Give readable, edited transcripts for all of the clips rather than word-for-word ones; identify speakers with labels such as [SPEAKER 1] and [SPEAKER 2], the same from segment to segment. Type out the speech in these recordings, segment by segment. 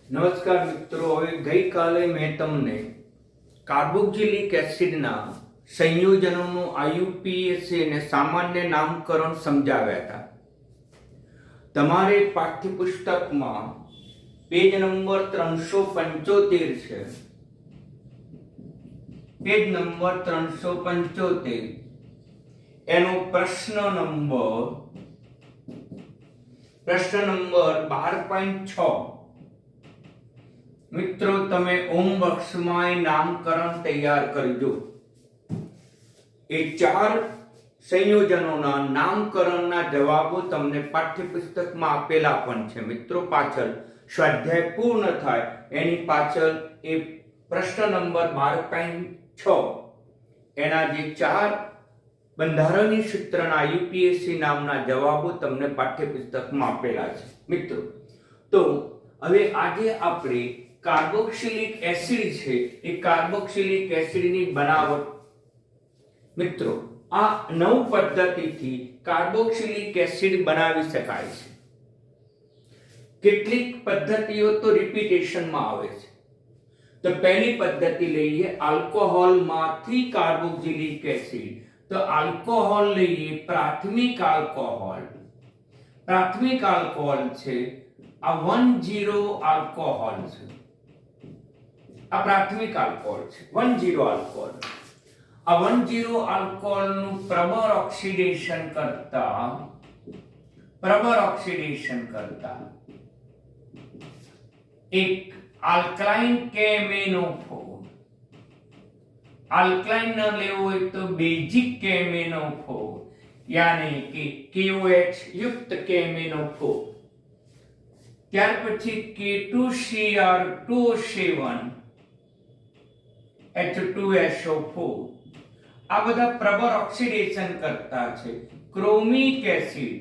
[SPEAKER 1] નમસ્કાર મિત્રો, હવે ગઈકાલે મેં તમને કાર્બોક્સિલિક એસિડના સંયોજનોનું આયુપીએસી અને સામાન્ય નામકરણ સમજાવ્યા હતા. તમારે પાઠ્યપુસ્તકમાં પેજ નંબર 375 છે. પેજ નંબર 375 એનો પ્રશ્ન નંબર 12.6. મિત્રો, તમે હોમવર્ક્સમાં નામકરણ તૈયાર કરજો. એ 4 સંયોજનોના નામકરણના જવાબો તમને પાઠ્યપુસ્તકમાં આપેલા પણ છે. મિત્રો, પાછળ સ્વાધ્યાય પૂર્ણ થાય એની પાછળ એ પ્રશ્ન નંબર 12.6 એના જે 4 બંધારણીય સૂત્રના યુપીએસસી નામના જવાબો તમને પાઠ્યપુસ્તકમાં આપેલા છે. મિત્રો, તો હવે આજે આપણે કાર્બોક્સિલિક એસિડ છે એ કાર્બોક્સિલિક એસિડની બનાવટ. મિત્રો, આ 9 પદ્ધતિથી કાર્બોક્સિલિક એસિડ બનાવી શકાય છે. કેટલીક પદ્ધતિઓ તો રિપીટેશનમાં આવે છે. તો પહેલી પદ્ધતિ લઈએ આલ્કોહોલમાંથી કાર્બોક્સિલિક એસિડ. તો આલ્કોહોલ લઈએ, પ્રાથમિક આલ્કોહોલ. પ્રાથમિક આલ્કોહોલ છે આ 10 આલ્કોહોલ છે. આ પ્રાથમિક આલ્કોહોલ છે 10 આલ્કોહોલ. આ 10 આલ્કોહોલનું પ્રબળ ઓક્સિડેશન કરતા એક આલ્કલાઇન KMnO4. આલ્કલાઇન ન લેવો હોય તો બેઝિક KMnO4 યાની કે KOH યુક્ત KMnO4. ત્યાર પછી K2Cr2O7 H2SO4. આ બધા પ્રબળ ઓક્સિડેશન કરતા છે. ક્રોમિક એસિડ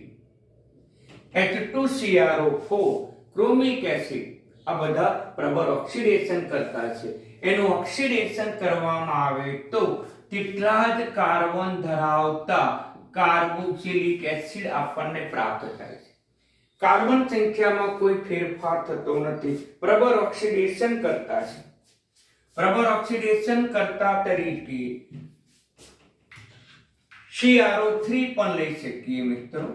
[SPEAKER 1] H2CrO4, ક્રોમિક એસિડ, આ બધા પ્રબળ ઓક્સિડેશન કરતા છે. એનું ઓક્સિડેશન કરવામાં આવે તો તેટલા જ કાર્બન ધરાવતા કાર્બોક્સિલિક એસિડ આપણને પ્રાપ્ત થાય છે. કાર્બન સંખ્યામાં કોઈ ફેરફાર થતો નથી. પ્રબળ ઓક્સિડેશન કરતા છે. પ્રબળ ઓક્સિડેશન કરતા તરીકે CrO3 પણ લઈ શકીએ. મિત્રો,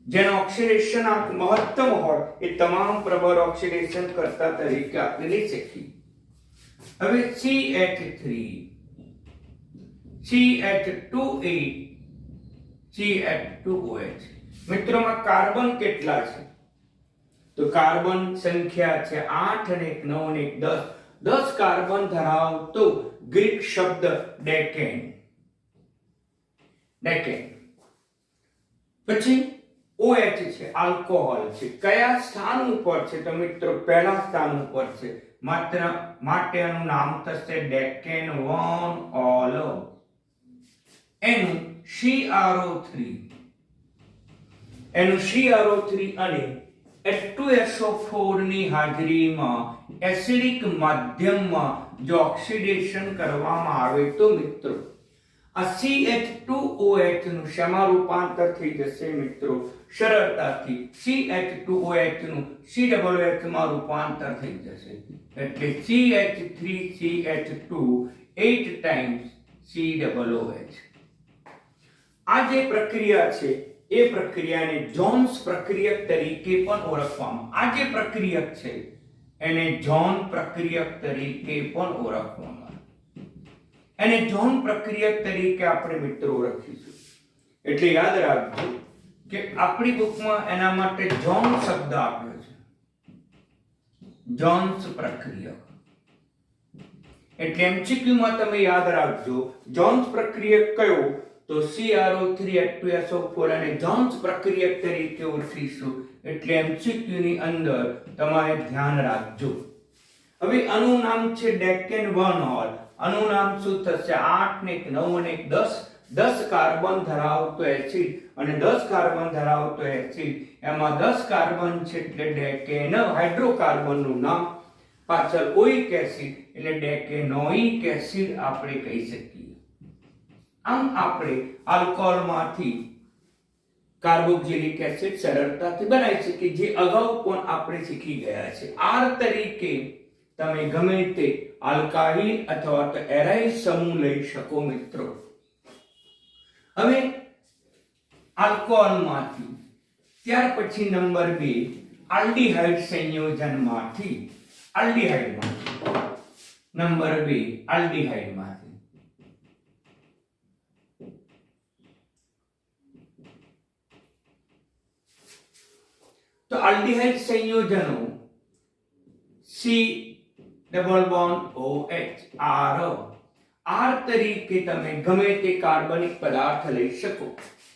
[SPEAKER 1] જેનો ઓક્સિડેશન મહત્તમ હોય એ તમામ પ્રબળ ઓક્સિડેશન કરતા તરીકે આપણે લઈ શકીએ. હવે CH3, CH2A, CH2OH. મિત્રોમાં કાર્બન કેટલા છે? તો કાર્બન સંખ્યા છે 8 અને 1 9 અને 1 10. 10 કાર્બન ધરાવતો ગ્રીક શબ્દ ડેકેન. પછી OH છે, આલ્કોહોલ છે. કયા સ્થાન ઉપર છે? તો મિત્રો પહેલા સ્થાન ઉપર છે. માટે આનું નામ થશે ડેકેન 1 ઓલ. એનું CrO3 અને H2SO4 ની હાજરીમાં એસિડિક માધ્યમમાં જો ઓક્સિડેશન કરવામાં આવે તો મિત્રો આ CH2OH નું શેમાં રૂપાંતર થઈ જશે? મિત્રો, સરળતાથી CH2OH નું COOH માં રૂપાંતર થઈ જશે. એટલે CH3CH2 8 times COOH. આ જે પ્રક્રિયા છે એ પ્રક્રિયાને જોન્સ પ્રક્રિયક તરીકે પણ ઓળખવામાં. આ જે પ્રક્રિયક છે એને જોન પ્રક્રિયક તરીકે પણ ઓળખવામાં. એને જોન પ્રક્રિયક તરીકે આપણે મિત્રો ઓળખીશું. એટલે યાદ રાખજો કે આપણી બુકમાં એના માટે જોન શબ્દ આપ્યો છે. જોન્સ પ્રક્રિયક. એટલે MCQ માં તમે યાદ રાખજો જોન્સ પ્રક્રિયક કયો? તો CrO3 H2SO4 અને જોન્સ પ્રક્રિયક તરીકે ઓળખીશું. એટલે MCQ ની અંદર તમારે ધ્યાન રાખજો. હવે આનું નામ છે ડેકેન 1 ઓલ. આનું નામ શું થશે? 8 ને 1 9 અને 1 10 કાર્બન ધરાવતો એસિડ. અને 10 કાર્બન ધરાવતો એસિડ એમાં 10 કાર્બન છે એટલે ડેકેન. હાઇડ્રોકાર્બનનું નામ પાછળ ઓઇક એસિડ એટલે ડેકેનોઇક એસિડ આપણે કહી શકીએ. આમ આપણે આલ્કોહોલમાંથી કાર્બોક્સિલિક એસિડ સરળતાથી બનાવી શકીએ, જે અગાઉ પણ આપણે શીખી ગયા છે. આર તરીકે તમે ગમે તે આલ્કાઇલ અથવા તો એરાઇલ સમૂહ લઈ શકો મિત્રો. હવે આલ્કોહોલમાંથી, ત્યાર પછી નંબર 2 આલ્ડીહાઇડ સંયોજનમાંથી, નંબર 2 આલ્ડીહાઇડમાંથી. તો આલ્ડીહાઇડ સંયોજનો C double bond OH R તરીકે તમે ગમે તે કાર્બનિક પદાર્થ લઈ શકો,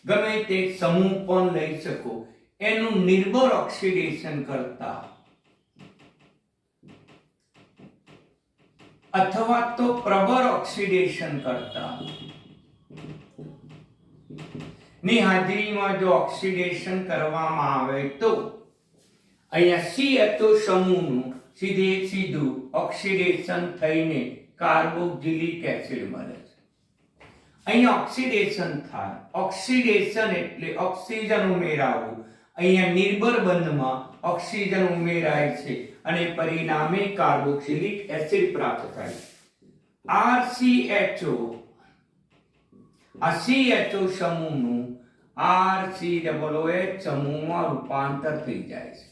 [SPEAKER 1] ગમે તે સમૂહ પણ લઈ શકો. એનું નિર્બળ ઓક્સિડેશન કરતા અથવા તો પ્રબળ ઓક્સિડેશન કરતા ની હાજરીમાં જો ઓક્સિડેશન કરવામાં આવે તો અહીંયા CHO સમૂહનું સીધું ઓક્સિડેશન થઈને કાર્બોક્સિલિક એસિડ મળે છે. અહીંયા ઓક્સિડેશન થાય. ઓક્સિડેશન એટલે ઓક્સિજન ઉમેરાવું. અહીંયા નિર્બળ બંધમાં ઓક્સિજન ઉમેરાય છે અને પરિણામે કાર્બોક્સિલિક એસિડ પ્રાપ્ત થાય. RCHO, આ CHO સમૂહનું RCOOH સમૂહમાં રૂપાંતર થઈ જાય છે.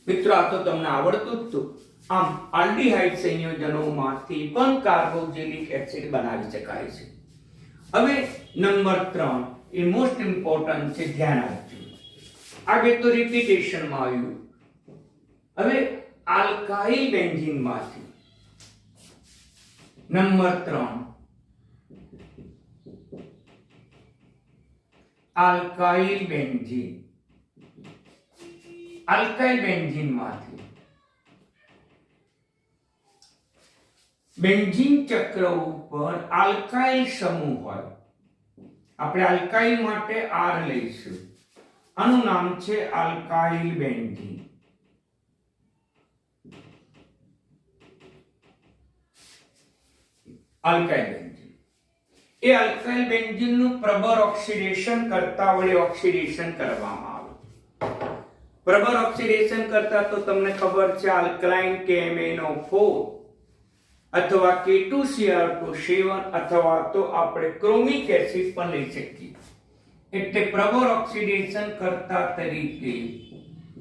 [SPEAKER 1] મિત્રો, આ તો તમને આવડતું જ હતું. આમ આલ્ડીહાઇડ સંયોજનોમાંથી પણ કાર્બોક્સિલિક એસિડ બનાવી શકાય છે. હવે નંબર 3 એ મોસ્ટ ઇમ્પોર્ટન્ટ છે, ધ્યાન આપજો. આગળ તો રિપીટેશનમાં આવ્યું. હવે આલ્કાઇલ બેન્ઝીનમાંથી નંબર 3 આલ્કાઇલ બેન્ઝીનમાંથી બેન્ઝીન ચક્ર ઉપર આલ્કાઇલ સમૂહ હોય. આપણે આલ્કાઇલ માટે R લઈશું. આનું નામ છે આલ્કાઇલ બેન્ઝીન. આલ્કાઇલ બેન્ઝીન એ આલ્કાઇલ બેન્ઝીનનું પ્રબળ ઓક્સિડેશન કરતા વડે ઓક્સિડેશન કરવામાં આવે. પ્રબળ ઓક્સિડેશન કરતા તો તમને ખબર છે આલ્કલાઇન KMnO4 અથવા K2Cr7 અથવા તો આપણે ક્રોમિક એસિડ પણ લઈ શકીએ. એટલે પ્રબળ ઓક્સિડેશન કરતા તરીકે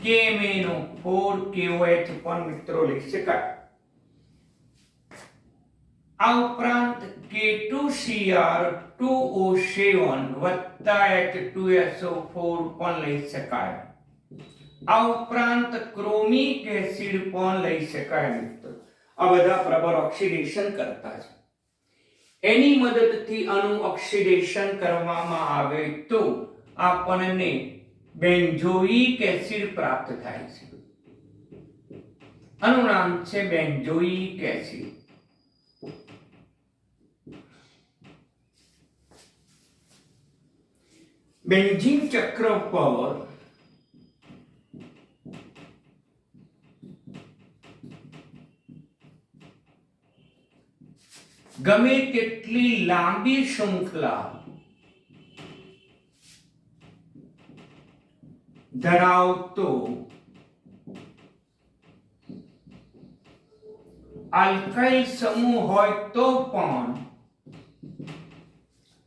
[SPEAKER 1] KMnO4 KOH પણ મિત્રો લઈ શકાય. આ ઉપરાંત K2Cr2O7 વત્તા H2SO4 પણ લઈ શકાય. આ ઉપરાંત ક્રોમિક એસિડ પણ લઈ શકાય મિત્રો. આ બધા પ્રબળ ઓક્સિડેશન કરતા છે. એની મદદથી અણુ ઓક્સિડેશન કરવામાં આવે તો આપણને બેન્ઝોઇક એસિડ પ્રાપ્ત થાય છે. આનું નામ છે બેન્ઝોઇક એસિડ. બેન્ઝીન ચક્ર પર ગમે તેટલી લાંબી શૃંખલા ધરાવતો આલ્કાઇલ સમૂહ હોય તો પણ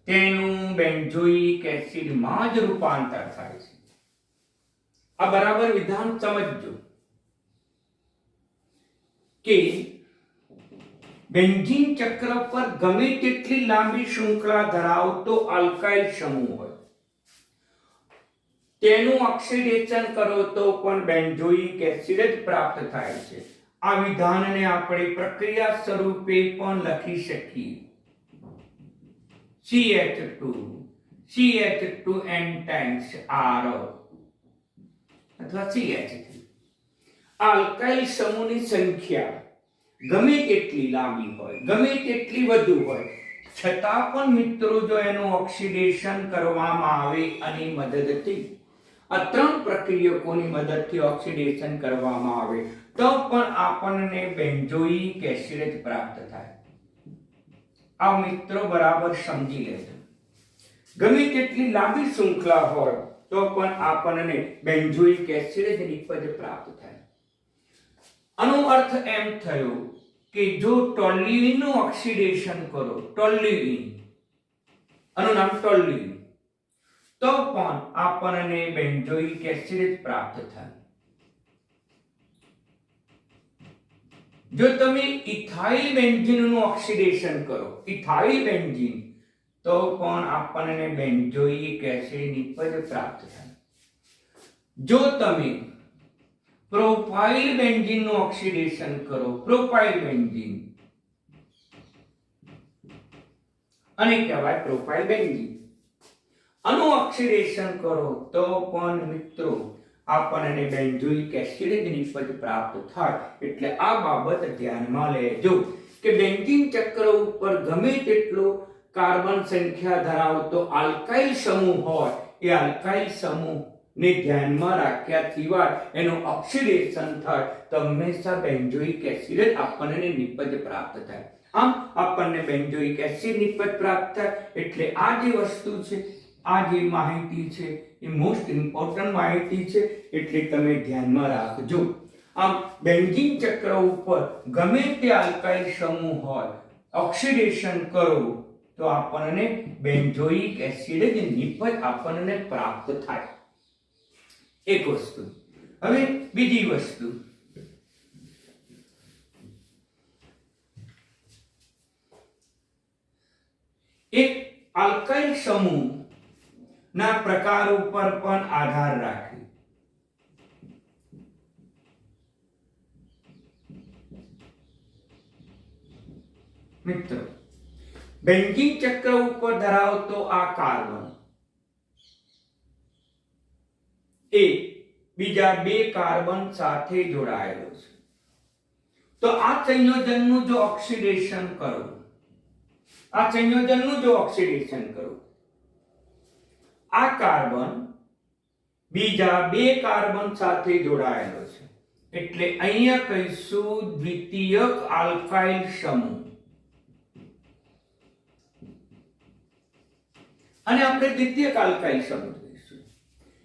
[SPEAKER 1] તેનું બેન્ઝોઇક એસિડમાં જ રૂપાંતર થાય છે. આ બરાબર વિધાન સમજજો કે બેન્ઝીન ચક્ર પર ગમે તેટલી લાંબી શૃંખલા ધરાવતો આલ્કાઇલ સમૂહ હોય, તેનું ઓક્સિડેશન કરો તો પણ બેન્ઝોઇક એસિડ જ પ્રાપ્ત થાય છે. આ વિધાનને આપણે પ્રક્રિયા સ્વરૂપે પણ લખી શકીએ. CH2N times R અથવા CH3. આલ્કાઇલ સમૂહની સંખ્યા ગમે તેટલી લાંબી હોય, ગમે તેટલી વધુ હોય, છતાં પણ મિત્રો જો એનું ઓક્સિડેશન કરવામાં આવે અને મદદથી આ ત્રણ પ્રક્રિયકોની મદદથી ઓક્સિડેશન કરવામાં આવે તો પણ આપણને બેન્ઝોઇક એસિડ જ પ્રાપ્ત થાય. આ મિત્રો બરાબર સમજી લેજો. ગમે તેટલી લાંબી શૃંખલા હોય તો પણ આપણને બેન્ઝોઇક એસિડ જ નિપજ પ્રાપ્ત થાય. આનો અર્થ એમ થયો કે જો ટોલ્યુઇન નું ઓક્સિડેશન કરો, ટોલ્યુઇન, આનું નામ ટોલ્યુઇન, તો પણ આપણને બેન્ઝોઇક એસિડ જ પ્રાપ્ત થાય. જો તમે ઇથાઇલ બેન્ઝીન નું ઓક્સિડેશન કરો, ઇથાઇલ બેન્ઝીન, તો પણ આપણને બેન્ઝોઇક એસિડ નિપજ પ્રાપ્ત થાય. જો તમે પ્રોપાઇલ બેન્ઝીન નું ઓક્સિડેશન કરો, પ્રોપાઇલ બેન્ઝીન, અને કહેવાય પ્રોપાઇલ બેન્ઝીન, આનું ઓક્સિડેશન કરો તો પણ મિત્રો આપણને બેન્ઝોઇક એસિડ જ નિપજ પ્રાપ્ત થાય. એટલે આ બાબત ધ્યાનમાં લેજો કે બેન્ઝીન ચક્ર ઉપર ગમે તેટલો કાર્બન સંખ્યા ધરાવતો આલ્કાઇલ સમૂહ હોય, એ આલ્કાઇલ સમૂહ ને ધ્યાનમાં રાખ્યા સિવાય એનું ઓક્સિડેશન થાય તો હંમેશા બેન્ઝોઇક એસિડ જ આપણને નિપજ પ્રાપ્ત થાય. આમ આપણને બેન્ઝોઇક એસિડ નિપજ પ્રાપ્ત થાય. એટલે આ જે વસ્તુ છે, આ જે માહિતી છે એ મોસ્ટ ઇમ્પોર્ટન્ટ માહિતી છે, એટલે તમે ધ્યાનમાં રાખજો. આમ બેન્ઝીન ચક્ર ઉપર ગમે તે આલ્કાઇલ સમૂહ હોય, ઓક્સિડેશન કરો તો આપણને બેન્ઝોઇક એસિડ જ નિપજ આપણને પ્રાપ્ત થાય. એક વસ્તુ. હવે બીજી વસ્તુ, એક આલ્કાઇલ સમૂહ ના પ્રકાર ઉપર પણ આધાર રાખે. મિત્રો, બેન્ઝીન ચક્ર ઉપર ધરાવતો આ કાર્બન એ બીજા બે કાર્બન સાથે જોડાયેલો છે. તો આ સંયોજનનું જો ઓક્સિડેશન કરો, આ સંયોજનનું જો ઓક્સિડેશન કરો, આ કાર્બન બીજા બે કાર્બન સાથે જોડાયેલો છે, એટલે અહીંયા કહીશું દ્વિતીયક આલ્કાઇલ સમૂહ. અને આપણે દ્વિતીયક આલ્કાઇલ સમૂહ કહીશું.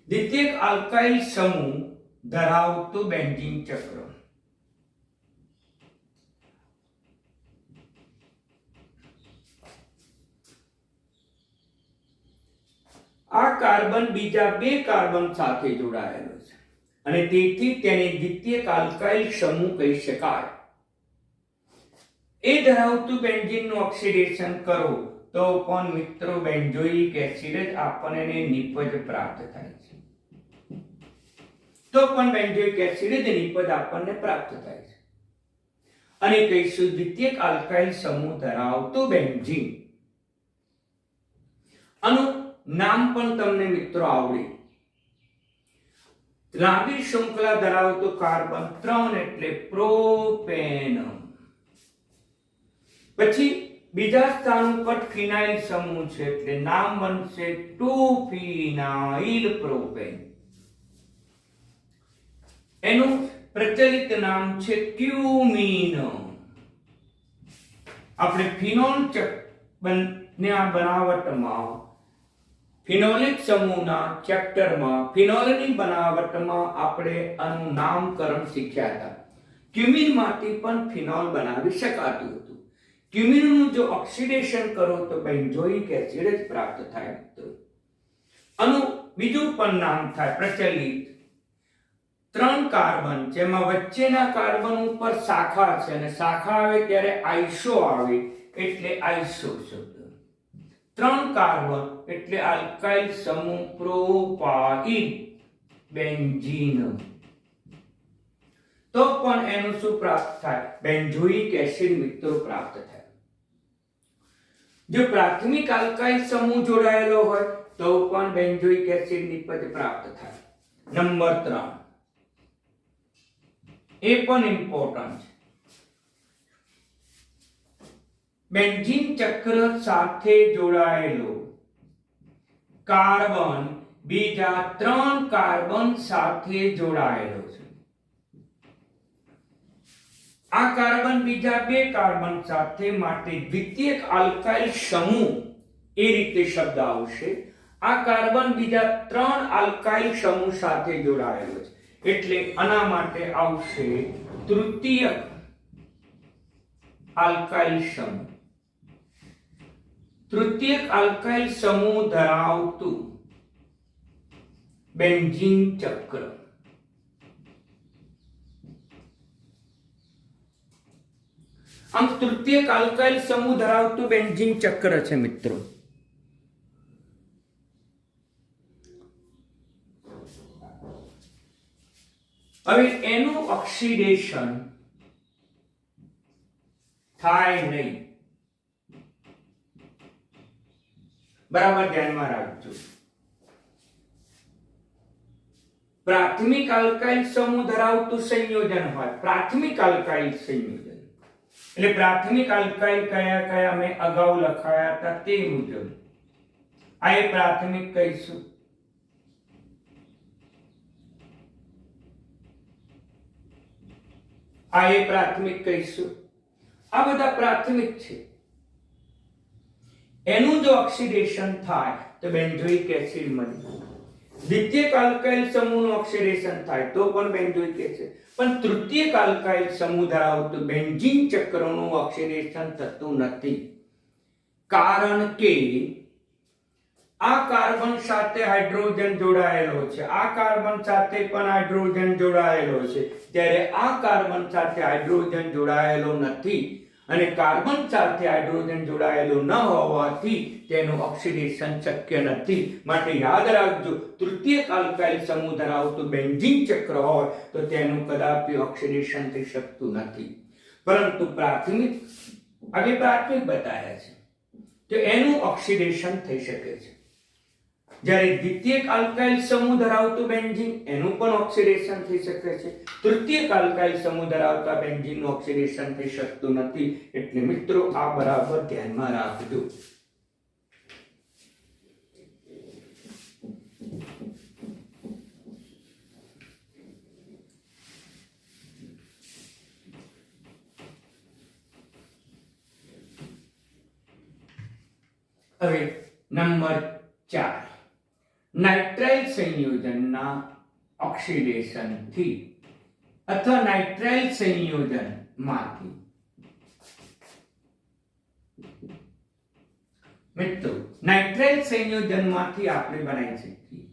[SPEAKER 1] દ્વિતીયક આલ્કાઇલ સમૂહ ધરાવતું બેન્ઝીન ચક્ર. આ કાર્બન બીજા બે કાર્બન સાથે જોડાયેલો છે અને તેથી તેને દ્વિતીયક આલ્કાઇલ સમૂહ કહી શકાય. એ ધરાવતું બેન્ઝીનનું ઓક્સિડેશન કરો તો પણ મિત્રો બેન્ઝોઇક એસિડ જ આપણને નિપજ પ્રાપ્ત થાય છે. તો પણ બેન્ઝોઇક એસિડ જ નિપજ આપણને પ્રાપ્ત થાય છે. અને કહીશું દ્વિતીયક આલ્કાઇલ સમૂહ ધરાવતું બેન્ઝીન. આનું નામ પણ તમને મિત્રો આવડે. લાંબી શૃંખલા ધરાવતો કાર્બન 3 એટલે પ્રોપેનમ. પછી બીજા સ્થાન ઉપર ફિનાઇલ સમૂહ છે એટલે નામ બનશે 2-ફિનાઇલ પ્રોપેન. એનું પ્રચલિત નામ છે ક્યુમીન. આપણે ફિનોલ બનાવટમાં, ફિનોલિક સમૂહના ચેપ્ટરમાં ફિનોલની બનાવટમાં આપણે આનું નામકરણ શીખ્યા હતા. ક્યુમીનમાંથી પણ ફિનોલ બનાવી શકાતું હતું. ક્યુમીનનું જો ઓક્સિડેશન કરો તો બેન્ઝોઇક એસિડ જ પ્રાપ્ત થાય. આનું બીજું પણ નામ થાય પ્રચલિત. 3 કાર્બન જેમાં વચ્ચેના કાર્બન ઉપર શાખા છે અને શાખા આવે ત્યારે આઇસો આવે એટલે આઇસો શબ્દ. 3 કાર્બન એટલે આલ્કાઇલ સમૂહ પ્રોપાઇલ બેન્ઝીન. તો પણ એનું શું પ્રાપ્ત થાય? બેન્ઝોઇક એસિડ મિત્રો પ્રાપ્ત થાય. જો પ્રાથમિક આલ્કાઇલ સમૂહ જોડાયેલો હોય તો પણ બેન્ઝોઇક એસિડ નિપજ પ્રાપ્ત થાય. નંબર 3 એ પણ ઇમ્પોર્ટન્ટ છે. બેન્ઝીન ચક્ર સાથે જોડાયેલો કાર્બન બીજા 3 કાર્બન સાથે જોડાયેલો છે. આ કાર્બન બીજા 2 કાર્બન સાથે માટે દ્વિતીયક આલ્કાઇલ સમૂહ એ રીતે શબ્દ આવશે. આ કાર્બન બીજા 3 આલ્કાઇલ સમૂહ સાથે જોડાયેલો છે, એટલે આના માટે આવશે તૃતીયક આલ્કાઇલ સમૂહ. તૃતીયક આલ્કાઇલ સમૂહ ધરાવતું બેન્ઝીન ચક્ર. આમ તૃતીયક આલ્કાઇલ સમૂહ ધરાવતું બેન્ઝીન ચક્ર છે મિત્રો. હવે એનું ઓક્સિડેશન થાય નહીં. બરાબર ધ્યાનમાં રાખજો. પ્રાથમિક આલ્કાઇલ સમૂહ ધરાવતું સંયોજન હોય, પ્રાથમિક આલ્કાઇલ સંયોજન એટલે પ્રાથમિક આલ્કાઇલ કયા કયા મેં અગાઉ લખાયા હતા તે મુજબ આ એ પ્રાથમિક કહીશું. આ એ પ્રાથમિક કહીશું. આ બધા પ્રાથમિક છે. એનું જો ઓક્સિડેશન થાય તો બેન્ઝોઇક એસિડ મળે. દ્વિતીયક આલ્કાઇલ સમૂહનું ઓક્સિડેશન થાય તો પણ બેન્ઝોઇક એસિડ. પણ તૃતીયક આલ્કાઇલ સમૂહ ધરાવતું બેન્ઝીન ચક્રનું ઓક્સિડેશન થતું નથી, કારણ કે આ કાર્બન સાથે હાઇડ્રોજન જોડાયેલો છે, આ કાર્બન સાથે પણ હાઇડ્રોજન જોડાયેલો છે, ત્યારે આ કાર્બન સાથે હાઇડ્રોજન જોડાયેલો નથી અને કાર્બન સાથે હાઇડ્રોજન જોડાયેલો ન હોવાથી તેનું ઓક્સિડેશન શક્ય નથી. માટે યાદ રાખજો, તૃતીયક આલ્કાઇલ સમૂહ ધરાવતું બેન્ઝીન ચક્ર હોય તો તેનું કદાપી ઓક્સિડેશન થઈ શકતું નથી. પરંતુ પ્રાથમિક આજે પ્રાથમિક બતાવ્યા છે તો એનું ઓક્સિડેશન થઈ શકે છે. જ્યારે દ્વિતીયક આલ્કાઇલ સમૂહ ધરાવતું બેન્ઝીન એનું પણ ઓક્સિડેશન થઈ શકે છે. તૃતીયક આલ્કાઇલ સમૂહ ધરાવતા બેન્ઝીનનું ઓક્સિડેશન થઈ શકતું નથી. એટલે મિત્રો આ બરાબર ધ્યાનમાં રાખજો. હવે નંબર 4, નાઇટ્રાઇલ સંયોજનના ઓક્સિડેશનથી અથવા નાઇટ્રાઇલ સંયોજનમાંથી. મિત્રો નાઇટ્રાઇલ સંયોજનમાંથી આપણે બનાવી શકીએ.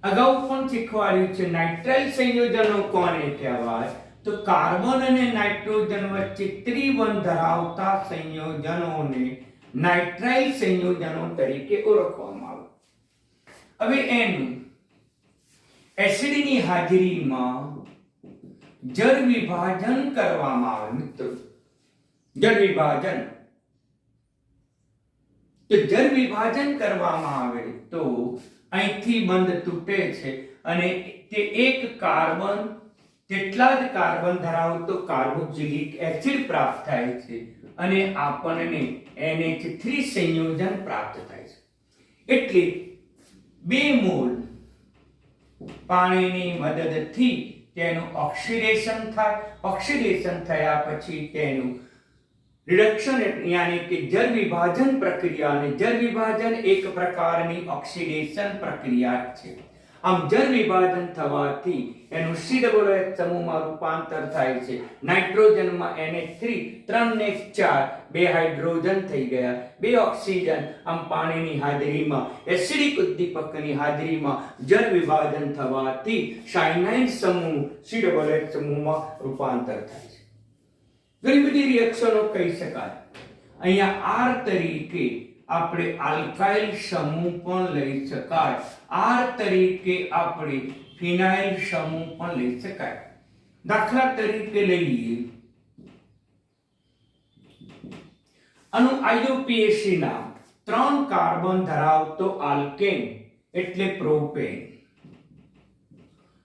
[SPEAKER 1] અગાઉ પણ શીખવાડ્યું છે નાઇટ્રાઇલ સંયોજનો કોને કહેવાય તો કાર્બન અને નાઇટ્રોજન વચ્ચે ત્રિબંધ ધરાવતા સંયોજનોને નાઇટ્રાઇલ સંયોજનો તરીકે ઓળખવામાં આવે. હવે એનું એસિડની હાજરીમાં જળ વિભાજન કરવામાં આવે. મિત્રો જળ વિભાજન, તો જળ વિભાજન કરવામાં આવે તો અહીંથી બંધ તૂટે છે અને તે એક કાર્બન તેટલા જ કાર્બન ધરાવતો કાર્બોક્સિલિક એસિડ પ્રાપ્ત થાય છે અને આપણને NH3 સંયોજન પ્રાપ્ત થાય છે. એટલે 2 મોલ પાણીની મદદથી તેનું ઓક્સિડેશન થાય. ઓક્સિડેશન થયા પછી તેનું રિડક્શન યાની કે જળ વિભાજન પ્રક્રિયા, અને જળ વિભાજન એક પ્રકારની ઓક્સિડેશન પ્રક્રિયા છે. આમ જળ વિભાજન થવાથી એનું COOH સમૂહમાં રૂપાંતર થાય છે. નાઇટ્રોજનમાં NH3 3 ને 4 2 હાઇડ્રોજન થઈ ગયા, 2 ઓક્સિજન. આમ પાણીની હાજરીમાં એસિડિક ઉદ્દીપકની હાજરીમાં જળ વિભાજન થવાથી સાયનાઇડ સમૂહ COOH સમૂહમાં રૂપાંતર થાય છે. ઘણી બધી રિએક્શનો કહી શકાય. અહીંયા R તરીકે આપણે આલ્કાઇલ સમૂહ પણ લઈ શકાય, R તરીકે આપણે ફિનાઇલ સમૂહ પણ લઈ શકાય. દાખલા તરીકે લઈએ આનું IUPAC નામ 3 કાર્બન ધરાવતો આલ્કેન એટલે પ્રોપેન.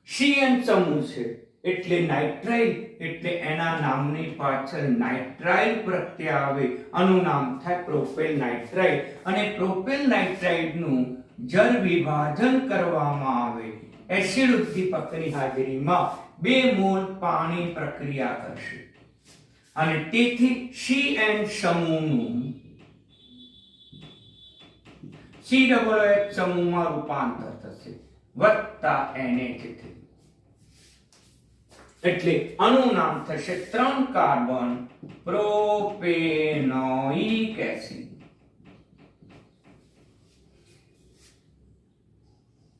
[SPEAKER 1] CN સમૂહ છે એટલે નાઇટ્રાઇલ, એટલે એના નામની પાછળ નાઇટ્રાઇલ પ્રત્યય આવે. આનું નામ થાય પ્રોપેલ નાઇટ્રાઇલ. અને પ્રોપેલ નાઇટ્રાઇડનું જળ વિભાજન કરવામાં આવે એસિડ ઉદ્દીપકની હાજરીમાં 2 મોલ પાણી પ્રક્રિયા કરશે અને તેથી CN સમૂહનું COOH સમૂહમાં રૂપાંતર થશે વત્તા NH3 એટલે આનું નામ થશે 3 કાર્બન પ્રોપેનોઇક એસિડ.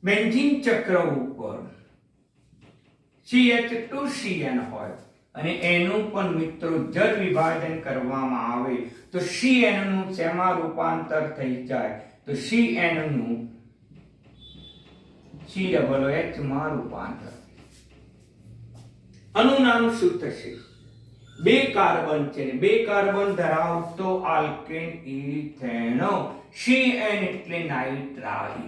[SPEAKER 1] બેન્ઝીન ચક્ર ઉપર CH2CN હોય અને એનું પણ મિત્રો જળ વિભાજન કરવામાં આવે તો CN નું શેમાં રૂપાંતર થઈ જાય તો CN નું COOH માં રૂપાંતર. આનું નામ શું થશે? 2 કાર્બન છે ને 2 કાર્બન ધરાવતો આલ્કેન ઇથેનો CN એટલે નાઇટ્રાઇલ.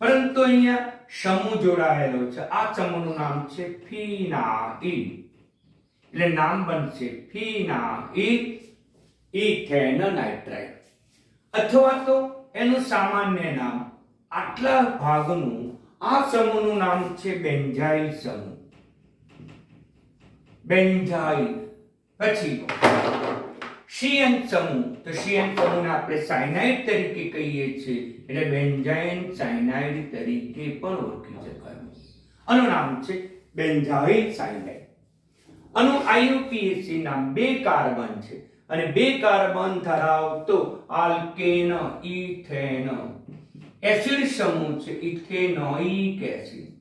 [SPEAKER 1] પરંતુ અહીંયા સમૂહ જોડાયેલો છે. આ સમૂહનું નામ છે ફિનાઇલ. એટલે નામ બનશે ફિનાઇલ ઇથેનોનાઇટ્રાઇલ અથવા તો એનું સામાન્ય નામ આટલા ભાગનું આ સમૂહનું નામ છે બેન્ઝાઇલ સમૂહ. બેન્ઝાઇલ. પછી CN સમૂહ તો CN સમૂહને આપણે સાયનાઇડ તરીકે કહીએ છીએ એટલે બેન્ઝાઇન સાયનાઇડ તરીકે પણ ઓળખી શકાય. આનું નામ છે બેન્ઝાઇલ સાયનાઇડ. આનું IUPAC નામ 2 કાર્બન છે અને 2 કાર્બન ધરાવતો આલ્કેન ઇથેન એસિડ સમૂહ છે ઇથેનોઇક એસિડ.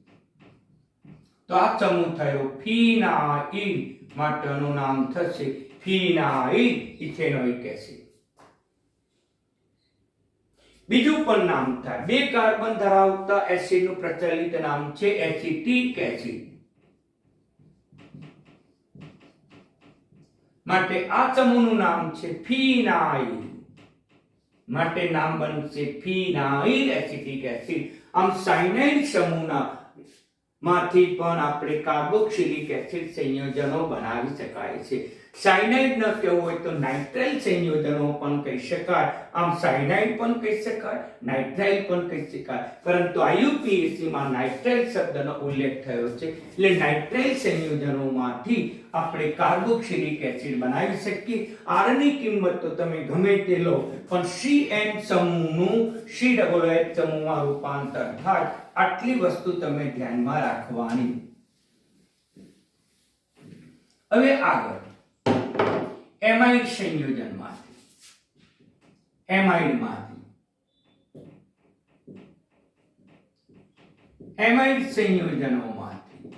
[SPEAKER 1] તો આ સમૂહ થયો ફિનાઇલ માટેનું નામ થશે ફિનાઇલ ઇથેનોઇક એસિડ. બીજું પણ નામ થાય 2 કાર્બન ધરાવતા એસિડનું પ્રચલિત નામ છે એસિટિક એસિડ. માટે આ સમૂહનું નામ છે ફિનાઇલ. માટે નામ બનશે ફિનાઇલ એસિટિક એસિડ. આમ સાયનાઇડ સમૂહના માંથી પણ આપણે કાર્બોક્સિલિક એસિડ સંયોજનો બનાવી શકાય છે. સાયનાઇડ ન કહેવું હોય તો નાઇટ્રાઇલ સંયોજનો પણ કહી શકાય. આમ સાયનાઇડ પણ કહી શકાય, નાઇટ્રાઇલ પણ કહી શકાય. પરંતુ IUPAC માં નાઇટ્રાઇલ શબ્દનો ઉલ્લેખ થયો છે એટલે નાઇટ્રાઇલ સંયોજનોમાંથી આપણે કાર્બોક્સિલિક એસિડ બનાવી શકીએ. R ની કિંમત તો તમે ગમે તે લો પણ CN સમૂહનું COOH સમૂહમાં રૂપાંતર થાય આટલી વસ્તુ તમે ધ્યાનમાં રાખવાની. હવે આગળ એમાઇડ સંયોજનમાંથી એમાઇડ સંયોજનોમાંથી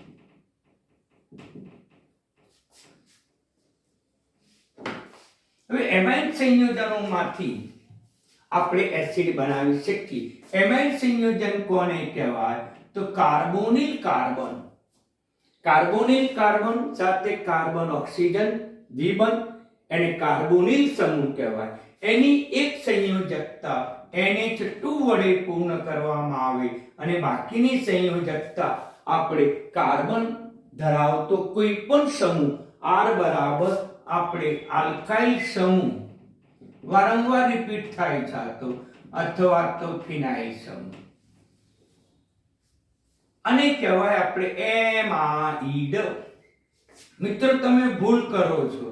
[SPEAKER 1] હવે એમાઇડ સંયોજનોમાંથી આપણે એસિડ બનાવી શકીએ. એમાઇડ સંયોજન કોને કહેવાય તો કાર્બોનિલ કાર્બન. કાર્બોનિલ કાર્બન સાથે કાર્બન ઓક્સિજન દ્વિબંધ એને કાર્બોનિલ સમૂહ કહેવાય. એની એક સંયોજકતા NH2 વડે પૂર્ણ કરવામાં આવે અને બાકીની સંયોજકતા આપણે કાર્બન ધરાવતો કોઈ પણ સમૂહ R બરાબર આપણે આલ્કાઇલ સમૂહ વારંવાર રિપીટ થાય છે અથવા તો ફિનાઇલ સમૂહ અને કહેવાય આપણે એમાઇડ. મિત્રો તમે ભૂલ કરો છો.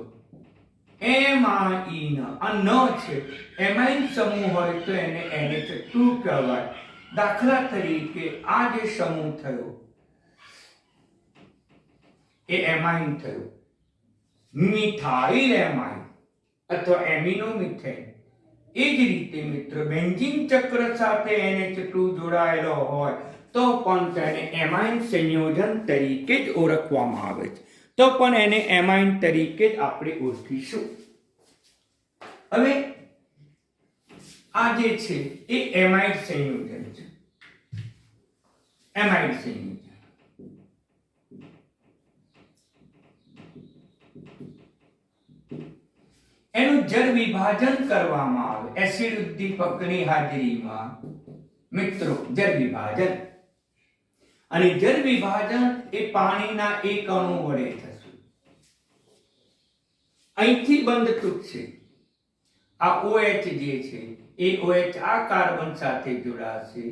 [SPEAKER 1] એમાઇન આ ન છે. એમાઇન સમૂહ હોય તો એને NH2 કહેવાય. દાખલા તરીકે આ જે સમૂહ થયો એ એમાઇન થયો. મિથાઇલ એમાઇન અથવા એમિનો મિથેન. એ જ રીતે મિત્રો બેન્ઝીન ચક્ર સાથે NH2 જોડાયેલો હોય તો પણ તેને એમાઇન સંયોજન તરીકે જ ઓળખવામાં આવે છે. તો પણ એને એમાઇન તરીકે જ આપણે ઓળખીશું. હવે આ જે છે એ એમાઇડ સંયોજન છે. એમાઇડ સંયોજન એનું જળ વિભાજન કરવામાં આવે એસિડ ઉદ્દીપકની હાજરીમાં. મિત્રો જળ વિભાજન અને જળ વિભાજન એ પાણીના એક અણુ વડે થશે. અહીંથી બંધ તૂટશે. આ OH જે છે એ OH આ કાર્બન સાથે જોડાશે,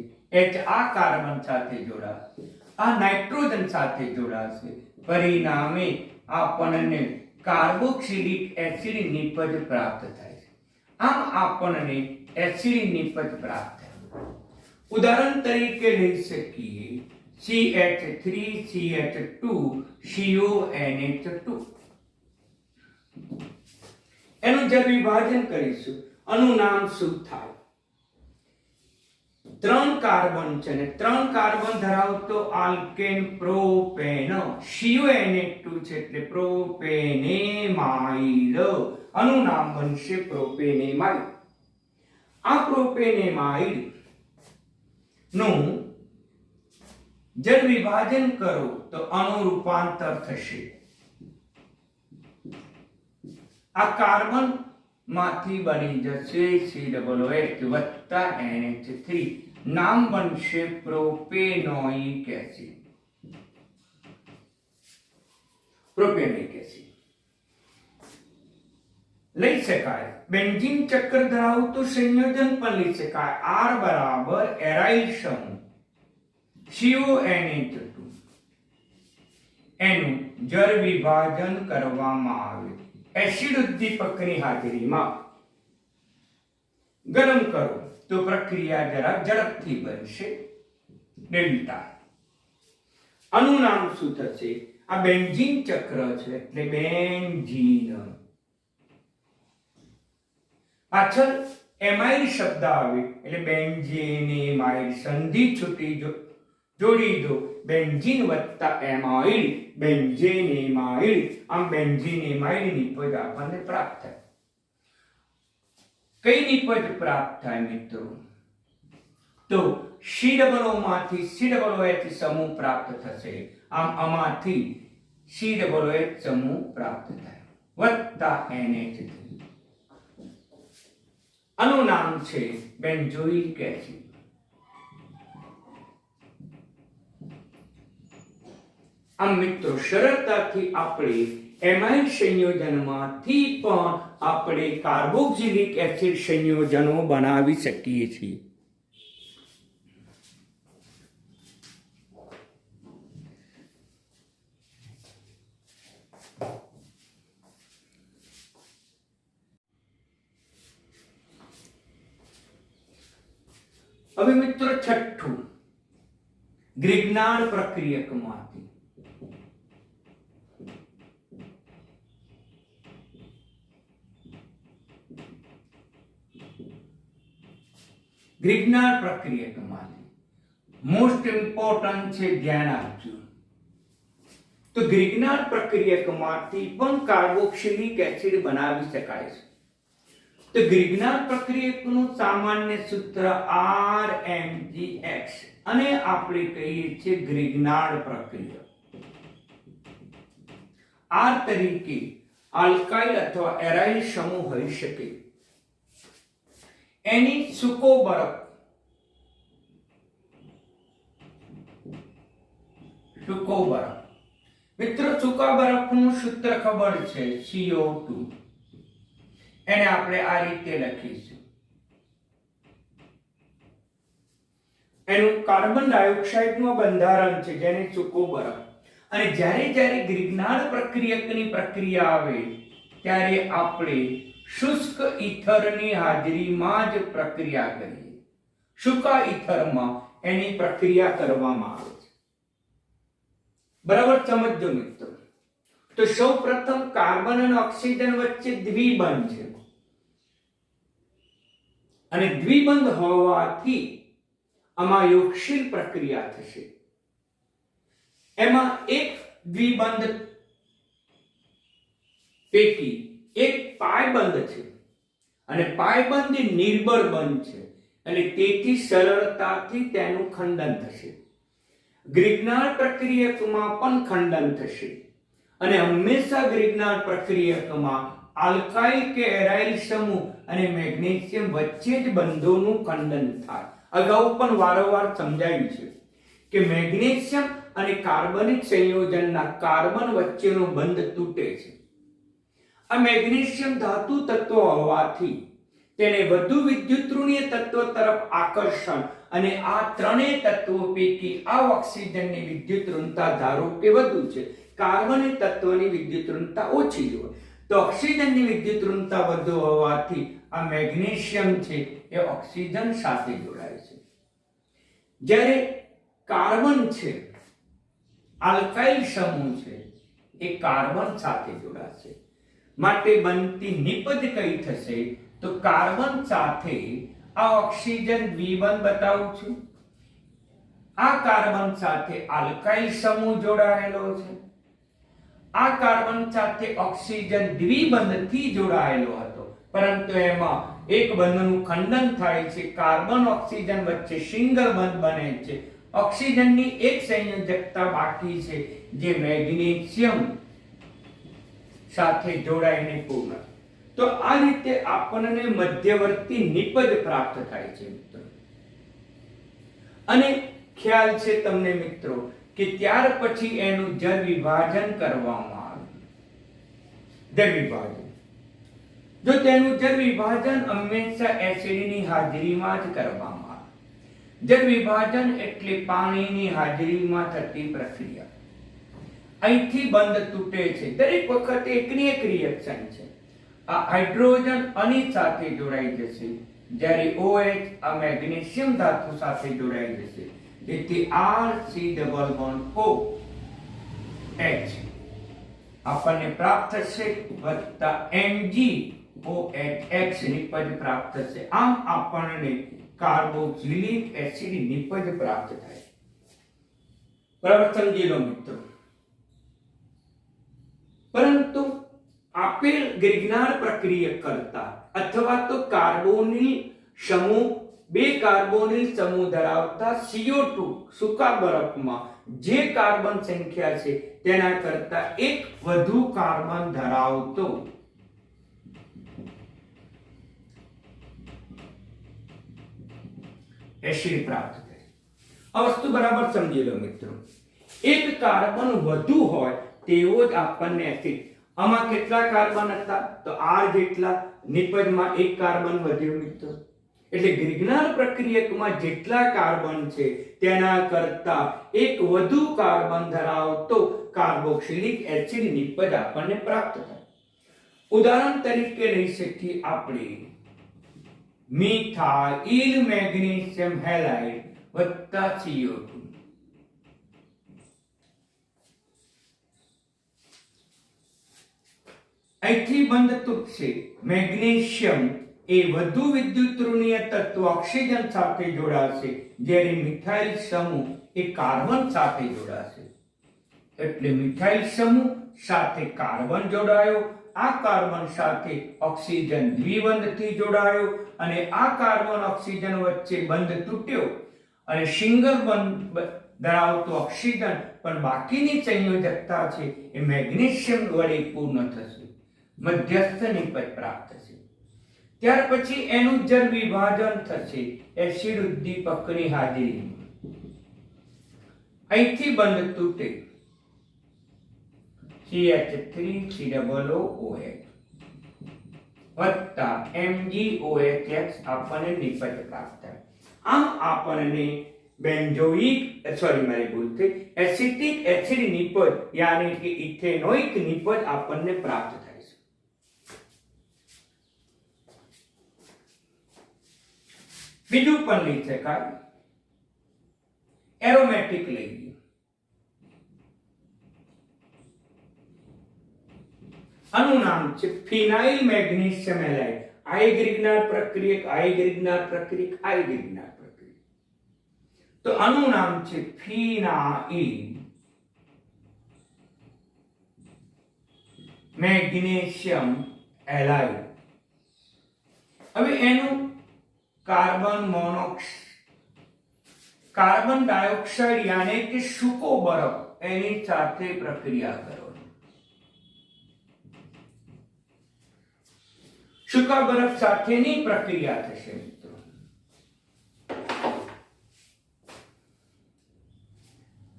[SPEAKER 1] H આ કાર્બન સાથે જોડાશે, આ નાઇટ્રોજન સાથે જોડાશે. પરિણામે આપણને કાર્બોક્સિલિક એસિડ નિપજ પ્રાપ્ત થાય છે. આમ આપણને એસિડ નિપજ પ્રાપ્ત થાય. ઉદાહરણ તરીકે લઈ શકીએ CH3CH2CONH2. એનું જ્યારે વિભાજન કરીશું આનું નામ શું થાય? 3 કાર્બન છે ને 3 કાર્બન ધરાવતો આલ્કેન પ્રોપેન, CONH2 છે એટલે પ્રોપેનેમાઇડ. આનું નામ બનશે પ્રોપેનેમાઇડ. આ પ્રોપેનેમાઇડ નું જ્યારે વિભાજન કરો તો આનું રૂપાંતર થશે. આ કાર્બન માંથી બની જશે COOH વત્તા NH3. નામ બનશે પ્રોપેનોઇક એસિડ. પ્રોપેનોઇક એસિડ લઈ શકાય. બેન્ઝીન ચક્ર ધરાવતું સંયોજન પણ લઈ શકાય. R બરાબર એરાઇલ સમૂહ CONH2. એનું જ્યારે વિભાજન કરવામાં આવે એસિડ ઉદ્દીપકની હાજરીમાં ગરમ કરો તો પ્રક્રિયા જરા ઝડપથી બનશે. ડેલ્ટા. આનું નામ શું થશે? આ બેન્ઝીન ચક્ર છે એટલે બેન્ઝીન. પાછળ એમાઇડ શબ્દ આવે એટલે બેન્ઝેનેમાઇડ. સંધિ છૂટી જોડી દો. બેન્ઝીન વત્તા એમાઇડ, બેન્ઝેનેમાઇડ. આમ બેન્ઝેનેમાઇડ નિપજ આપણને પ્રાપ્ત થાય. કઈ નિપજ પ્રાપ્ત થાય મિત્રો? તો COO માંથી COOH સમૂહ પ્રાપ્ત થશે. આમ આમાંથી COOH સમૂહ પ્રાપ્ત થાય વત્તા NH3. આનું નામ છે બેન્ઝોઇક એસિડ. આમ મિત્રો સરળતાથી આપણે એમાઇડ સંયોજનમાંથી પણ આપણે કાર્બોક્સિલિક એસિડ સંયોજનો બનાવી શકીએ છીએ. હવે મિત્રો છઠ્ઠું, ગ્રિગ્નાર્ડ પ્રક્રિયકમાંથી ગ્રિગ્નાર્ડ પ્રક્રિયકમાંથી મોસ્ટ ઇમ્પોર્ટન્ટ છે, ધ્યાન આપજો. તો ગ્રિગ્નાર્ડ પ્રક્રિયકમાંથી પણ કાર્બોક્સિલિક એસિડ બનાવી શકાય છે. તો ગ્રિગ્નાર્ડ પ્રક્રિયકનું સામાન્ય સૂત્ર RMGX અને આપણે કહીએ છીએ ગ્રિગ્નાર્ડ પ્રક્રિયક. R તરીકે આલ્કાઇલ અથવા એરાઇલ સમૂહ હોઈ શકે. એની સૂકો બરફ, સૂકો બરફ. મિત્રો સૂકા બરફનું સૂત્ર ખબર છે, CO2. એને આપણે આ રીતે લખીશું. એનું કાર્બન ડાયોક્સાઇડનું બંધારણ છે જેને સૂકો બરફ. અને જ્યારે જ્યારે ગ્રિગ્નાર્ડ પ્રક્રિયકની પ્રક્રિયા આવે ત્યારે આપણે શુષ્ક ઈથરની હાજરીમાં જ પ્રક્રિયા કરીએ. સૂકા ઈથરમાં એની પ્રક્રિયા કરવામાં આવે છે. બરાબર સમજો મિત્રો. તો સૌપ્રથમ કાર્બન અને ઓક્સિજન વચ્ચે દ્વિબંધ છે અને દ્વિબંધ હોવાથી આમાં યોગશીલ પ્રક્રિયા થશે. એમાં એક દ્વિબંધ પૈકી એક પાયબંધ છે અને પાયબંધ એ નિર્બળ બંધ છે અને તેથી સરળતાથી તેનું ખંડન થશે. ગ્રિગ્નાર્ડ પ્રક્રિયકમાં પણ ખંડન થશે અને હંમેશા ગ્રિગ્નાર્ડ પ્રક્રિયકમાં આલ્કાઇલ કે એરાઇલ સમૂહ અને મેગ્નેશિયમ વચ્ચે જ બંધોનું ખંડન થાય. અગાઉ પણ વારંવાર સમજાયું છે કે મેગ્નેશિયમ અને કાર્બનિક સંયોજનના કાર્બન વચ્ચેનો બંધ તૂટે છે. આ મેગ્નેશિયમ ધાતુ તત્વ હોવાથી તેને વધુ વિદ્યુતઋણીય તત્વ તરફ આકર્ષણ અને આ ત્રણેય તત્વો પૈકી આ ઓક્સિજનની વિદ્યુતઋણતા ધારો કે વધુ છે, કાર્બનિક તત્વની વિદ્યુતઋણતા ઓછી હોય. તો ઓક્સિજનની વિદ્યુતઋણતા વધુ હોવાથી આ મેગ્નેશિયમ છે એ ઓક્સિજન સાથે જોડાય છે. જ્યારે કાર્બન છે, આલ્કાઇલ સમૂહ છે, એ કાર્બન સાથે જોડાશે. માટે બનતી નિપજ કઈ થશે? તો કાર્બન સાથે આ ઓક્સિજન દ્વિબંધ બતાવું છું. આ કાર્બન સાથે આલ્કાઇલ સમૂહ જોડાયેલો છે. આ કાર્બન સાથે ઓક્સિજન દ્વિબંધથી જોડાયેલો હતો, પરંતુ એમાં એક બંધનું ખંડન થાય છે. કાર્બન ઓક્સિજન વચ્ચે સિંગલ બંધ બને છે. ઓક્સિજનની એક સંયોજકતા બાકી છે, જે મેગ્નેશિયમ સાથે જોડાઈને પૂર્ણ. તો આ રીતે આપણને મધ્યવર્તી નિપજ પ્રાપ્ત થાય છે મિત્રો. અને ખ્યાલ છે તમને મિત્રો કે ત્યાર પછી એનું જળ વિભાજન કરવામાં આવે. જળ વિભાજન, જો તેનું જળ વિભાજન હંમેશા એસિડની હાજરીમાં જ કરવામાં આવે. જળ વિભાજન એટલે પાણીની હાજરીમાં થતી પ્રક્રિયા. અહીંથી બંધ તૂટે છે. દરેક વખતે એકની એક રિએક્શન છે. આ હાઇડ્રોજન આની સાથે જોડાઈ જશે, જ્યારે OH આ મેગ્નેશિયમ ધાતુ સાથે જોડાઈ જશે. તેથી RC≡OH આપણને પ્રાપ્ત થશે, વત્તા MgOH નિપજ પ્રાપ્ત થશે. આમ આપણને કાર્બોક્સિલિક એસિડ નિપજ પ્રાપ્ત થાય. બરાબર સમજી લો મિત્રો. પરંતુ આપેલ ગ્રિગ્નાર્ડ પ્રક્રિયા કરતા અથવા તો કાર્બોનિલ સમૂહ, બે કાર્બોનિલ સમૂહ ધરાવતા CO2 સૂકા બરફમાં જે કાર્બન સંખ્યા છે તેના કરતા એક વધુ કાર્બન ધરાવતો એસિડ પ્રાપ્ત થાય. આ વસ્તુ બરાબર સમજી લો મિત્રો. એક કાર્બન વધુ હોય તેવો જ આપણને એસિડ. આમાં કેટલા કાર્બન હતા? તો R જેટલા. નિપજમાં એક કાર્બન વધ્યો મિત્રો. એટલે ગ્રિગ્નાર્ડ પ્રક્રિયકમાં જેટલા કાર્બન છે તેના કરતા એક વધુ કાર્બન ધરાવતો કાર્બોક્સિલિક એસિડ નિપજ આપણને પ્રાપ્ત થાય. ઉદાહરણ તરીકે લઈ શકીએ આપણે મિથાઇલ મેગ્નેશિયમ હેલાઇડ વત્તા CO2. અહીંથી બંધ તૂટશે. મેગ્નેશિયમ એ વધુ વિદ્યુત ઋણીય તત્વ ઓક્સિજન સાથે જોડાશે, જ્યારે મિથાઇલ સમૂહ એ કાર્બન સાથે જોડાશે. એટલે મિથાઇલ સમૂહ સાથે કાર્બન જોડાયો, આ કાર્બન સાથે ઓક્સિજન દ્વિબંધથી જોડાયો, અને આ કાર્બન ઓક્સિજન વચ્ચે બંધ તૂટ્યો અને સિંગલ બંધ ધરાવતો ઓક્સિજન પણ બાકીની સંયોજકતા છે એ મેગ્નેશિયમ વડે પૂર્ણ થશે. મધ્યસ્થ નિપજ પ્રાપ્ત થશે. ત્યાર પછી એનું જળ વિભાજન થશે એસિડ ઉદ્દીપકની હાજરીમાં. અહીંથી બંધ તૂટે CH3COOH વત્તા MgOH આપણને નિપજ પ્રાપ્ત થાય. આમ આપણને બેન્ઝોઇક એસિટિક એસિડ નિપજ યાની કે ઇથેનોઇક નિપજ આપણને પ્રાપ્ત થાય છે. બીજું પણ લઈ શકાય. એરોમેટિક લઈએ. આનું નામ છે ફિનાઇલ મેગ્નેશિયમ હેલાઇડ. આઈ ગ્રિગ્નાર્ડ પ્રક્રિયક, આઈ ગ્રિગ્નાર્ડ પ્રક્રિયક, આઈ ગ્રિગ્નાર્ડ પ્રક્રિયક. તો આનું નામ છે ફિનાઇલ મેગ્નેશિયમ હેલાઇડ. હવે એનું કાર્બન ડાયોક્સાઇડ યાને કે સૂકો બરફ એની સાથે પ્રક્રિયા કરો. સૂકા બરફ સાથેની પ્રક્રિયા થશે મિત્રો.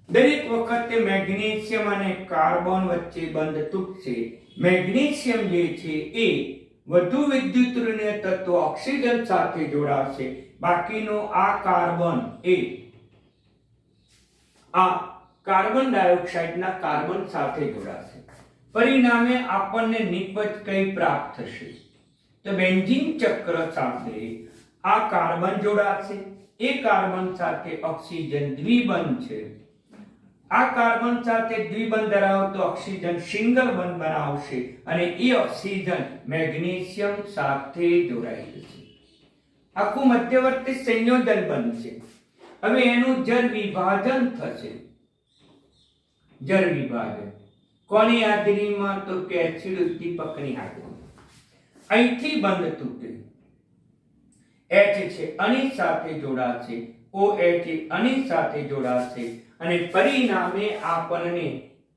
[SPEAKER 1] દરેક વખતે મેગ્નેશિયમ અને કાર્બન વચ્ચે બંધ તૂટશે. મેગ્નેશિયમ જે છે એ વધુ વિદ્યુત ઋણીય તત્વ ઓક્સિજન સાથે જોડાશે. બાકીનો આ કાર્બન એ આ કાર્બન ડાયોક્સાઇડના કાર્બન સાથે જોડાશે. પરિણામે આપણને નિપજ કઈ પ્રાપ્ત થશે? તો બેન્ઝીન ચક્ર સાથે આ કાર્બન જોડાશે, એ કાર્બન સાથે ઓક્સિજન દ્વિબંધ છે, આ કાર્બન સાથે દ્વિબંધ ધરાવતો ઓક્સિજન સિંગલ બંધ બનાવશે અને એ ઓક્સિજન મેગ્નેશિયમ સાથે જોડાઈ જશે. આખું મધ્યવર્તી સંયોજન બનશે. હવે એનું જળ વિભાજન થશે. જળ વિભાજન કોની હાજરીમાં? તો કે એસિડ ઉદ્દીપકની હાજરીમાં. અહીંથી બંધ તૂટે, H છે આની સાથે જોડાશે, OH આની સાથે જોડાશે અને પરિણામે આપણને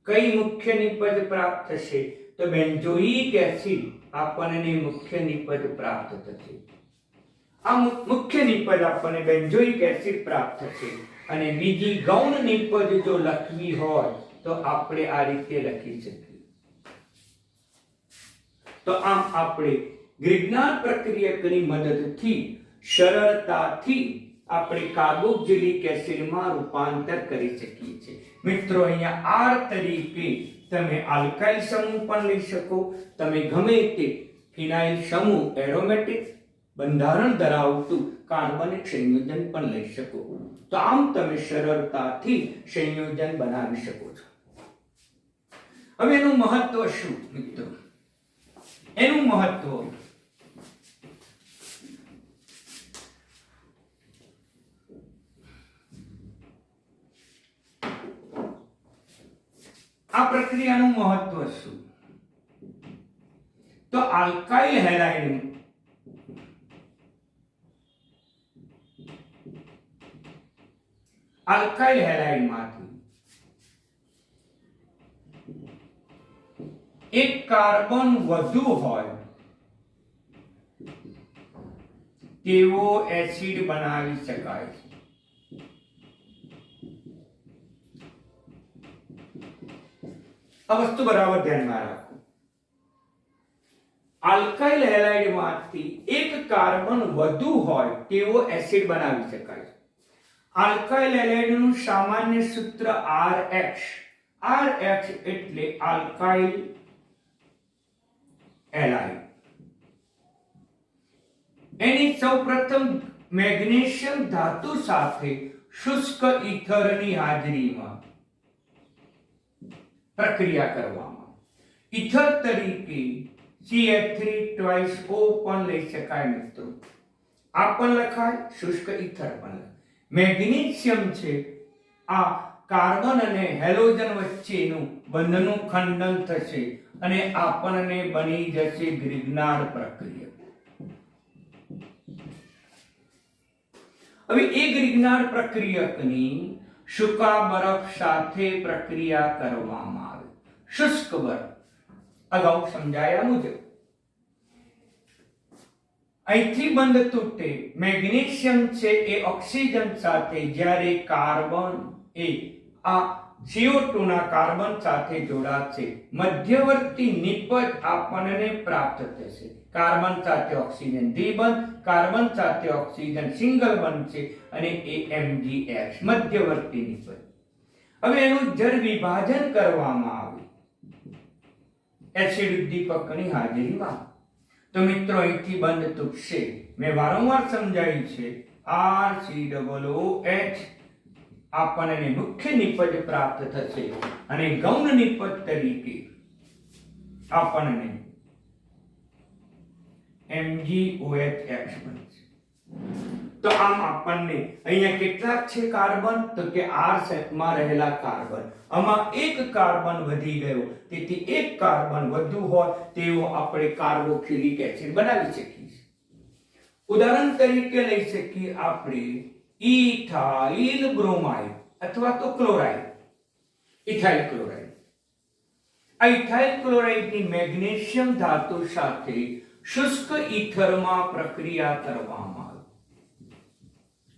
[SPEAKER 1] કઈ મુખ્ય નિપજ પ્રાપ્ત થશે? તો બેન્ઝોઇક એસિડ આપણને મુખ્ય નિપજ પ્રાપ્ત થશે. આ મુખ્ય નિપજ આપણને બેન્ઝોઇક એસિડ પ્રાપ્ત થશે. અને બીજી ગૌણ નિપજ જો લખવી હોય તો આપણે આ રીતે લખી શકીએ. તો આમ આપણે ગ્રિગ્નાર્ડ પ્રક્રિયકની મદદથી સરળતાથી આપણે કાર્બોક્સિલિક એસિડમાં રૂપાંતર કરી શકીએ છીએ. મિત્રો અહીંયા R તરીકે તમે આલ્કાઇલ સમૂહ પણ લઈ શકો, તમે ગમે તે ફિનાઇલ સમૂહ એરોમેટિક બંધારણ ધરાવતું કાર્બનિક સંયોજન પણ લઈ શકો. તો આમ તમે સરળતાથી સંયોજન બનાવી શકો છો. હવે એનું મહત્વ શું મિત્રો? એનું મહત્વ આ પ્રક્રિયાનું મહત્વ શું? તો આલ્કાઇલ હેલાઇડ માંથી એક કાર્બન વધુ હોય તેવો એસિડ બનાવી શકાય છે. આ વસ્તુ બરાબર ધ્યાનમાં રાખો. આલ્કાઇલ હેલાઇડ માંથી એક કાર્બન વધુ હોય તેવો એસિડ બનાવી શકાય છે. આલ્કાઇલ હેલાઇડ નું સામાન્ય સૂત્ર RH. RH એટલે આલ્કાઇલ હેલાઇડ. એની સૌપ્રથમ મેગ્નેશિયમ ધાતુ સાથે શુષ્ક ઈથરની હાજરીમાં પ્રક્રિયા કરવામાં. ઈથર તરીકે CH3 પણ લઈ શકાય મિત્રો. આ પણ લખાય, શુષ્ક ઈથર પણ. મેગ્નેશિયમ છે આ કાર્બન અને હેલોજન વચ્ચેનું બંધનું ખંડન થશે અને આપણને બની જશે ગ્રિગ્નાર્ડ પ્રક્રિયા. હવે એ ગ્રિગ્નાર્ડ પ્રક્રિયકની સૂકા બરફ સાથે પ્રક્રિયા કરવામાં આવે. શુષ્ક બરફ અગાઉ સમજાયા મુજબ. અહીંથી બંધ તૂટે. મેગ્નેશિયમ છે એ ઓક્સિજન સાથે જ્યારે કાર્બન એ આ CO2 ના કાર્બન સાથે જોડાશે, મધ્યવર્તી નિપજ આપણને પ્રાપ્ત થશે. કાર્બન સાથે ઓક્સિજન દ્વિબંધ, કાર્બન સાથે ઓક્સિજન સિંગલ બનશે અને AMGX મધ્યવર્તી નિપજ. હવે એનું જળ વિભાજન કરવામાં આવે એસિડ ઉદ્દીપકની હાજરીમાં. તો મિત્રો અહીંથી બંધ તૂટશે. મેં વારંવાર સમજાવ્યું છે RCOOH આપણને મુખ્ય નિપજ પ્રાપ્ત થશે અને ગૌણ નિપજ તરીકે આપણને MgOH બનશે. તો આમ આપણને અહીંયા કેટલાક છે કાર્બન? તો કે R સેટમાં રહેલા કાર્બન. આમાં એક કાર્બન વધી ગયો, તેથી એક કાર્બન વધુ હોય તેવો આપણે કાર્બોક્સિલિક એસિડ બનાવી શકીએ. ઉદાહરણ તરીકે લઈ શકીએ આપણે ઇથાઇલ બ્રોમાઇડ અથવા તો ક્લોરાઇડ. Ethyl chloride. આ ઇથાઇલ ક્લોરાઇડની મેગ્નેશિયમ ધાતુ સાથે શુષ્ક ઈથરમાં પ્રક્રિયા કરવામાં આવે.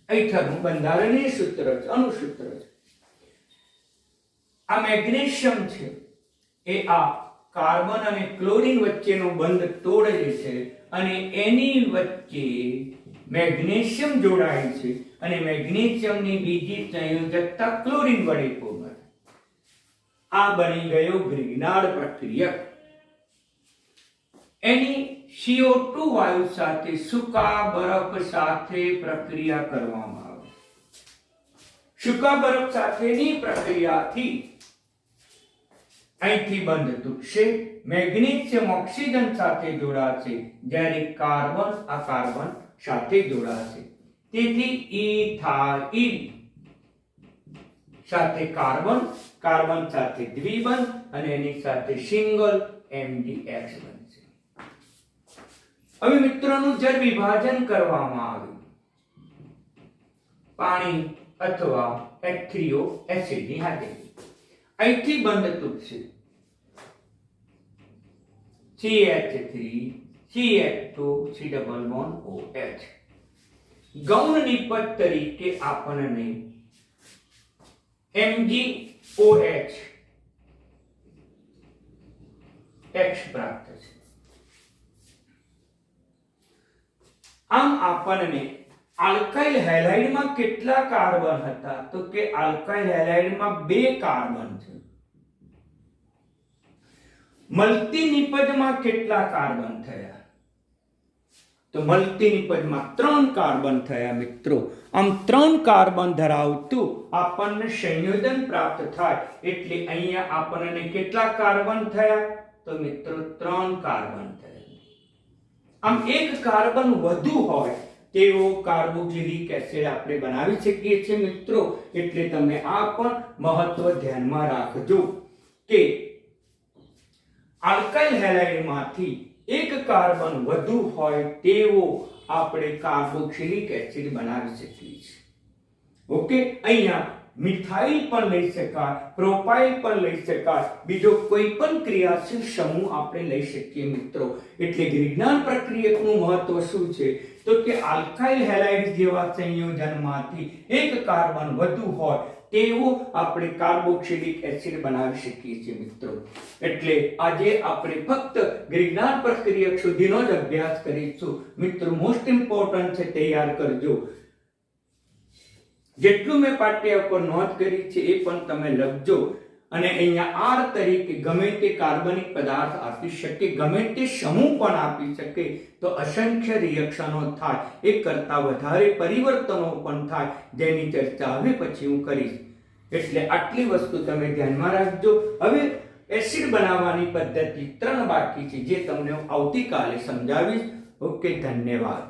[SPEAKER 1] ઈથરનું બંધારણીય સૂત્ર છે, અણુસૂત્ર છે. આ મેગ્નેશિયમ છે એ આ કાર્બન અને ક્લોરીન વચ્ચેનો બંધ તોડે છે અને એની વચ્ચે મેગ્નેશિયમ જોડાય છે અને મેગ્નેશિયમની બીજી સંયોજકતા ક્લોરીન વડે પૂર્ણ. આ બની ગયો ગ્રિગ્નાર્ડ પ્રક્રિયક. એની CO2 વાયુ સાથે સૂકા બરફ સાથે પ્રક્રિયા કરવામાં આવે. સૂકા બરફ સાથેની પ્રક્રિયાથી અહીંથી બંધ તૂટશે, મેગ્નેશિયમ ઓક્સિજન સાથે જોડાશે, જ્યારે કાર્બન સાથે જોડાશે. તેથી ઇથાઇલ સાથે કાર્બન સાથે દ્વિબંધ અને એની સાથે સિંગલ MgX બનશે. હવે મિત્રોનું જળ વિભાજન કરવામાં આવ્યું પાણી અથવા H3O એસિડની હાજરી, અહીંથી બંધ તૂટશે. CH3 CH2 C double bond OH. ગૌણ નિપજ તરીકે આપણને MgOH X પ્રાપ્ત થશે. આમ આપણને આલ્કાઇલ હેલાઇડમાં કેટલા કાર્બન હતા? તો કે આલ્કાઇલ હેલાઇડમાં 2 કાર્બન છે. મલ્ટી નિપજમાં કેટલા કાર્બન થયા? તો મલ્ટી નિપજમાં 3 કાર્બન થયા મિત્રો. આમ 3 કાર્બન ધરાવતું આપણને સંયોજન પ્રાપ્ત થાય. એટલે અહીંયા આપણને કેટલા કાર્બન થયા? તો મિત્રો 3 કાર્બન થયા. આમ 1 કાર્બન વધુ હોય તેવો કાર્બોક્સિલિક એસિડ આપણે બનાવી શકીએ છીએ મિત્રો. એટલે તમે આ પણ મહત્વ ધ્યાનમાં રાખજો કે આલ્કાઇલ હેલાઇડમાંથી 1 કાર્બન વધુ હોય તેવો આપણે કાર્બોક્સિલિક એસિડ બનાવી શકીએ છીએ. ઓકે, અહીંયા મિથાઇલ પણ લઈ શકાય, પ્રોપાઇલ પણ લઈ શકાય, બીજો કોઈ પણ ક્રિયાશીલ સમૂહ આપણે લઈ શકીએ મિત્રો. એટલે ગ્રિગ્નાન પ્રક્રિયકનું મહત્વ શું છે? તો કે આલ્કાઇલ હેલાઇડ જેવા સંયોજનમાંથી 1 કાર્બન વધુ હોય તેવો આપણે કાર્બોક્સિલિક એસિડ બનાવી શકીએ છીએ મિત્રો. એટલે આજે આપણે ફક્ત ગ્રિગ્નાન પ્રક્રિયક સુધીનો જ અભ્યાસ કરીશું મિત્રો. મોસ્ટ ઇમ્પોર્ટન્ટ છે, તૈયાર કરજો. જેટલું મેં પાઠ્ય ઉપર નોંધ કરી છે એ પણ તમે લખજો. અને અહીંયા R તરીકે ગમે તે કાર્બનિક પદાર્થ આપી શકે, ગમે તે સમૂહ પણ આપી શકે, તો અસંખ્ય રિએક્શનો થાય, એક કરતા વધારે પરિવર્તનો પણ થાય, જેની ચર્ચા હવે પછી હું કરીશ. એટલે આટલી વસ્તુ તમે ધ્યાનમાં રાખજો. હવે એસિડ બનાવવાની પદ્ધતિ 3 બાકી છે, જે તમને આવતીકાલે સમજાવીશ. ઓકે, ધન્યવાદ.